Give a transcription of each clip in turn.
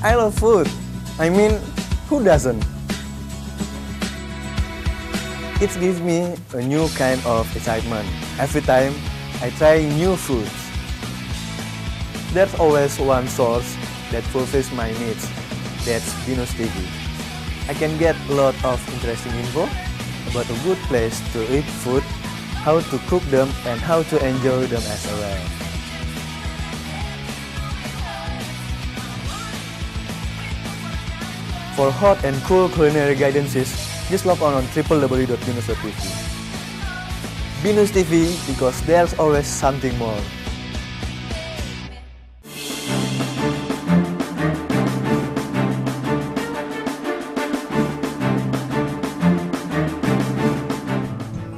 I love food. I mean, who doesn't? It gives me a new kind of excitement every time I try new foods. There's always one source that fulfills my needs. That's Binus TV. I can get a lot of interesting info about a good place to eat food, how to cook them, and how to enjoy them as well. For hot and cool culinary guidances, just log on www.binus.tv. Binus TV, because there's always something more.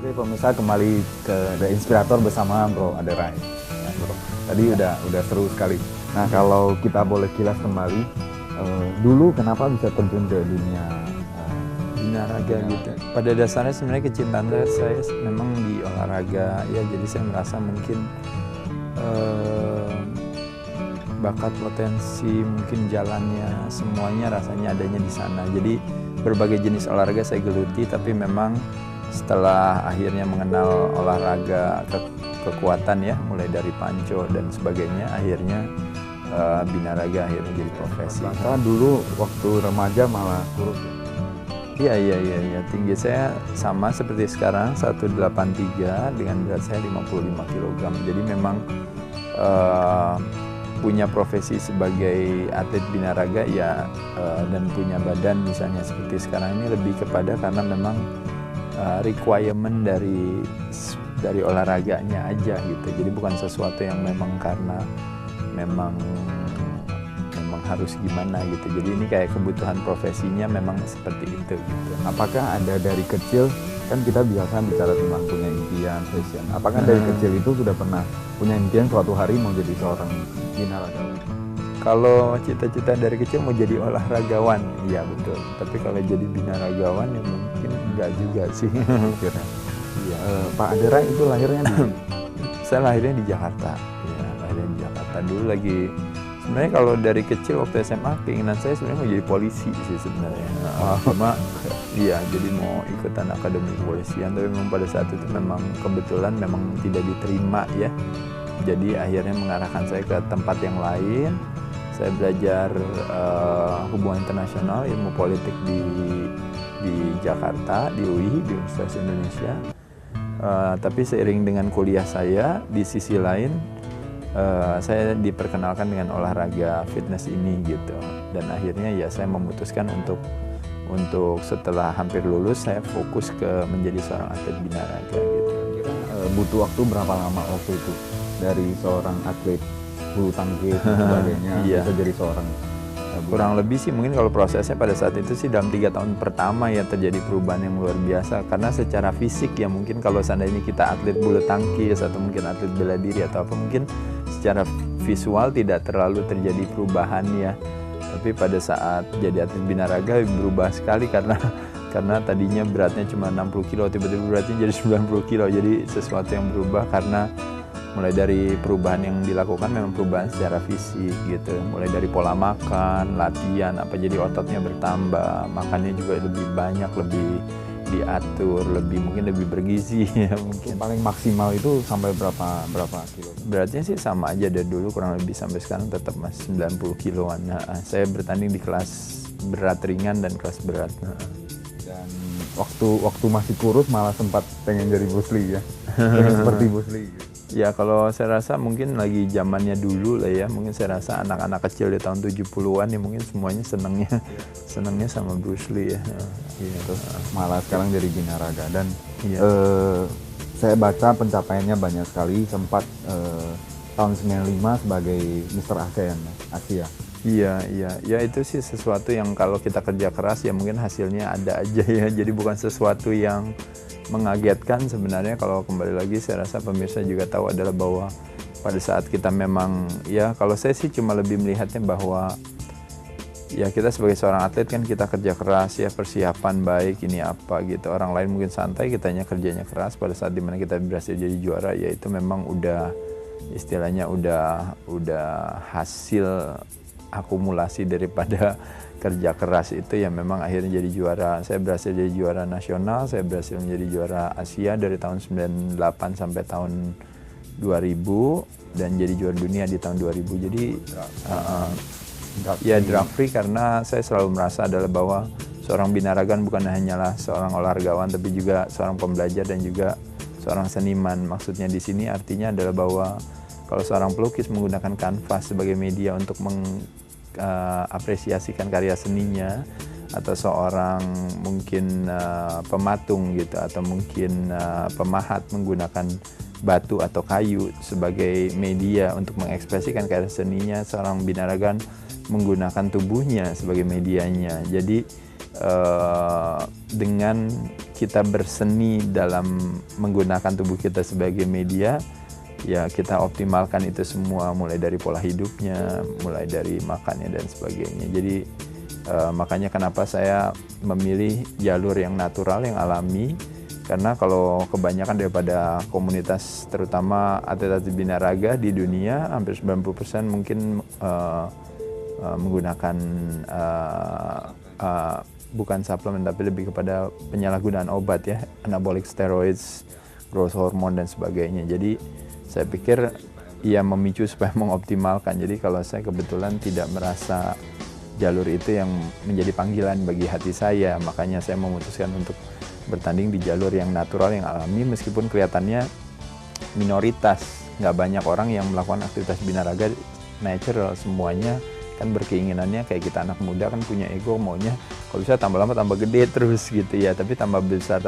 Oke pemirsa, kembali ke The Inspirator bersama Bro Aderai. Ya, Bro. Tadi udah seru sekali. Nah kalau kita boleh kilas kembali, dulu kenapa bisa terjun ke dunia binaraga gitu. Pada dasarnya sebenarnya kecintaan saya memang di olahraga ya, jadi saya merasa mungkin bakat, potensi, mungkin jalannya semuanya rasanya adanya di sana. Jadi berbagai jenis olahraga saya geluti, tapi memang setelah akhirnya mengenal olahraga kekuatan ya, mulai dari panco dan sebagainya, akhirnya binaraga akhirnya jadi profesi. Maka dulu waktu remaja malah kurus ya? Iya. Tinggi saya sama seperti sekarang, 183 dengan berat saya 55 kg. Jadi memang punya profesi sebagai atlet binaraga ya, dan punya badan misalnya seperti sekarang ini lebih kepada karena memang requirement dari olahraganya aja gitu. Jadi bukan sesuatu yang memang karena memang harus gimana gitu. Jadi ini kayak kebutuhan profesinya memang seperti itu gitu. Apakah ada dari kecil, kan kita biasa bicara tentang punya impian, passion. Apakah dari kecil itu sudah pernah punya impian suatu hari mau jadi seorang binaragawan? Kalau cita-cita dari kecil mau jadi olahragawan, iya betul. Tapi kalau jadi binaragawan ya mungkin enggak juga sih. Iya. Pak Aderai itu lahirnya di? Saya lahirnya di Jakarta. Ya, lahirnya di Jakarta. Dulu lagi sebenarnya kalau dari kecil waktu SMA keinginan saya sebenarnya mau jadi polisi sih sebenarnya. Cuma iya jadi mau ikutan akademi kepolisian, tapi memang pada saat itu memang kebetulan memang tidak diterima ya. Jadi akhirnya mengarahkan saya ke tempat yang lain. Saya belajar hubungan internasional, ilmu politik di Jakarta, di UI, di Universitas Indonesia. Tapi seiring dengan kuliah saya, di sisi lain saya diperkenalkan dengan olahraga fitness ini gitu. Dan akhirnya ya saya memutuskan untuk setelah hampir lulus saya fokus ke menjadi seorang atlet binaraga gitu. Butuh waktu berapa lama waktu itu dari seorang atlet bulu tangkis dan sebagainya bisa jadi seorang kurang lebih sih mungkin kalau prosesnya pada saat itu sih dalam 3 tahun pertama ya terjadi perubahan yang luar biasa. Karena secara fisik ya mungkin kalau seandainya kita atlet bulu tangkis atau mungkin atlet bela diri atau apa, mungkin secara visual tidak terlalu terjadi perubahan ya. Tapi pada saat jadi atlet binaraga berubah sekali karena tadinya beratnya cuma 60 kilo, tiba-tiba beratnya jadi 90 kilo. Jadi sesuatu yang berubah karena mulai dari perubahan yang dilakukan memang perubahan secara fisik gitu. Mulai dari pola makan, latihan, jadi ototnya bertambah, makannya juga lebih banyak, lebih diatur, mungkin lebih bergizi ya mungkin. Paling maksimal itu sampai berapa kilo? Beratnya sih sama aja dari dulu kurang lebih sampai sekarang tetap masih 90 kiloan. Nah, saya bertanding di kelas berat ringan dan kelas berat. Dan waktu masih kurus malah sempat pengen jadi Bruce Lee ya. Pengen seperti Bruce Lee gitu. Ya kalau saya rasa mungkin lagi zamannya dulu lah ya, mungkin saya rasa anak-anak kecil di tahun 70-an ya mungkin semuanya senangnya sama Bruce Lee ya. Terus malah sekarang jadi binaraga dan saya baca pencapaiannya banyak sekali, sempat tahun 95 sebagai Mr. ASEAN Asia. Iya, ya itu sih sesuatu yang kalau kita kerja keras ya mungkin hasilnya ada aja ya, jadi bukan sesuatu yang mengagetkan sebenarnya. Kalau kembali lagi saya rasa pemirsa juga tahu adalah bahwa pada saat kita memang ya, kalau saya sih cuma lebih melihatnya bahwa ya kita sebagai seorang atlet kan kita kerja keras ya, persiapan baik ini apa gitu. Orang lain mungkin santai, kitanya kerjanya keras. Pada saat dimana kita berhasil jadi juara ya itu memang udah istilahnya udah hasil akumulasi daripada kerja keras itu ya memang akhirnya jadi juara. Saya berhasil jadi juara nasional, saya berhasil menjadi juara Asia dari tahun 98 sampai tahun 2000 dan jadi juara dunia di tahun 2000. Jadi ya drug free karena saya selalu merasa adalah bahwa seorang binaragan bukan hanyalah seorang olahragawan tapi juga seorang pembelajar dan juga seorang seniman. Maksudnya di sini artinya adalah bahwa kalau seorang pelukis menggunakan kanvas sebagai media untuk mengapresiasikan karya seninya, atau seorang mungkin pematung gitu atau mungkin pemahat menggunakan batu atau kayu sebagai media untuk mengekspresikan karya seninya, seorang binaragan menggunakan tubuhnya sebagai medianya. Jadi dengan kita berseni dalam menggunakan tubuh kita sebagai media, ya kita optimalkan itu semua, mulai dari pola hidupnya, mulai dari makannya dan sebagainya. Jadi makanya kenapa saya memilih jalur yang natural, yang alami, karena kalau kebanyakan daripada komunitas terutama atlet-atlet binaraga di dunia hampir 90% mungkin menggunakan bukan suplemen tapi lebih kepada penyalahgunaan obat ya, anabolic steroids, growth hormone dan sebagainya. Jadi saya pikir ia memicu supaya mengoptimalkan. Jadi kalau saya kebetulan tidak merasa jalur itu yang menjadi panggilan bagi hati saya, makanya saya memutuskan untuk bertanding di jalur yang natural, yang alami, meskipun kelihatannya minoritas, nggak banyak orang yang melakukan aktivitas binaraga natural. Semuanya kan berkeinginannya kayak kita anak muda kan punya ego, maunya kalau bisa tambah lama tambah gede terus gitu ya, tapi tambah besar,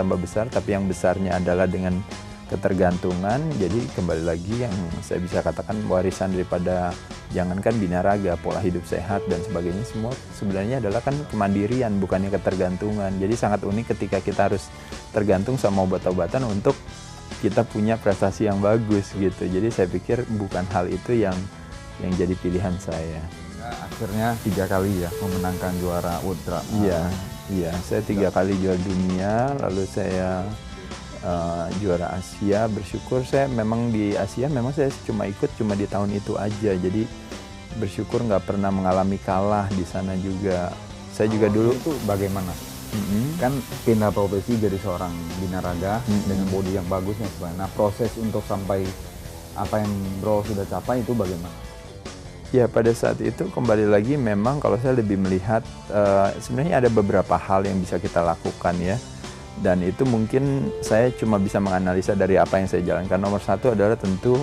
tapi yang besarnya adalah dengan ketergantungan. Jadi kembali lagi yang saya bisa katakan warisan daripada jangankan binaraga, pola hidup sehat dan sebagainya, semua sebenarnya adalah kan kemandirian, bukannya ketergantungan. Jadi sangat unik ketika kita harus tergantung sama obat-obatan untuk kita punya prestasi yang bagus gitu. Jadi saya pikir bukan hal itu yang jadi pilihan saya. Akhirnya 3 kali ya memenangkan juara ultra. Iya, saya 3 kali juara dunia, lalu saya juara Asia. Bersyukur saya memang di Asia memang saya ikut cuma di tahun itu aja, jadi bersyukur nggak pernah mengalami kalah di sana juga. Saya juga dulu itu bagaimana? Kan pindah profesi jadi seorang binaraga dengan body yang bagusnya sebenarnya. Nah, proses untuk sampai apa yang bro sudah capai itu bagaimana? Ya pada saat itu kembali lagi memang kalau saya lebih melihat sebenarnya ada beberapa hal yang bisa kita lakukan ya. Dan itu mungkin saya cuma bisa menganalisa dari apa yang saya jalankan. Nomor satu adalah tentu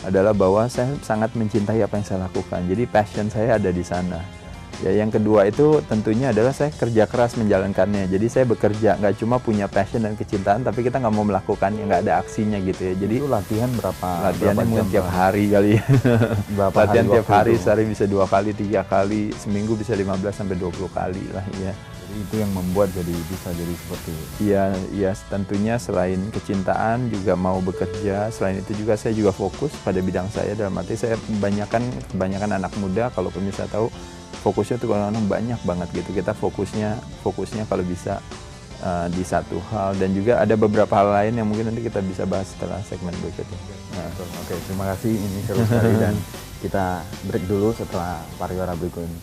adalah bahwa saya sangat mencintai apa yang saya lakukan. Jadi passion saya ada di sana. Ya, yang kedua itu tentunya adalah saya kerja keras menjalankannya. Jadi saya bekerja, nggak cuma punya passion dan kecintaan, tapi kita nggak mau melakukannya, nggak ada aksinya gitu ya. Jadi itu latihan berapa? Latihannya mungkin tiap hari kali ya. Latihan tiap hari, sehari bisa 2 kali, 3 kali, seminggu bisa 15 sampai 20 kali lah ya. Jadi itu yang membuat bisa jadi seperti itu. Iya, tentunya selain kecintaan juga mau bekerja. Selain itu juga saya juga fokus pada bidang saya, dalam arti saya kebanyakan anak muda kalau pemirsa tahu fokusnya tuh kadang-kadang banyak banget gitu. Kita fokusnya kalau bisa di satu hal, dan juga ada beberapa hal lain yang mungkin nanti kita bisa bahas setelah segmen berikutnya. Nah, oke, terima kasih, ini seru sekali dan kita break dulu setelah pariwara berikut ini.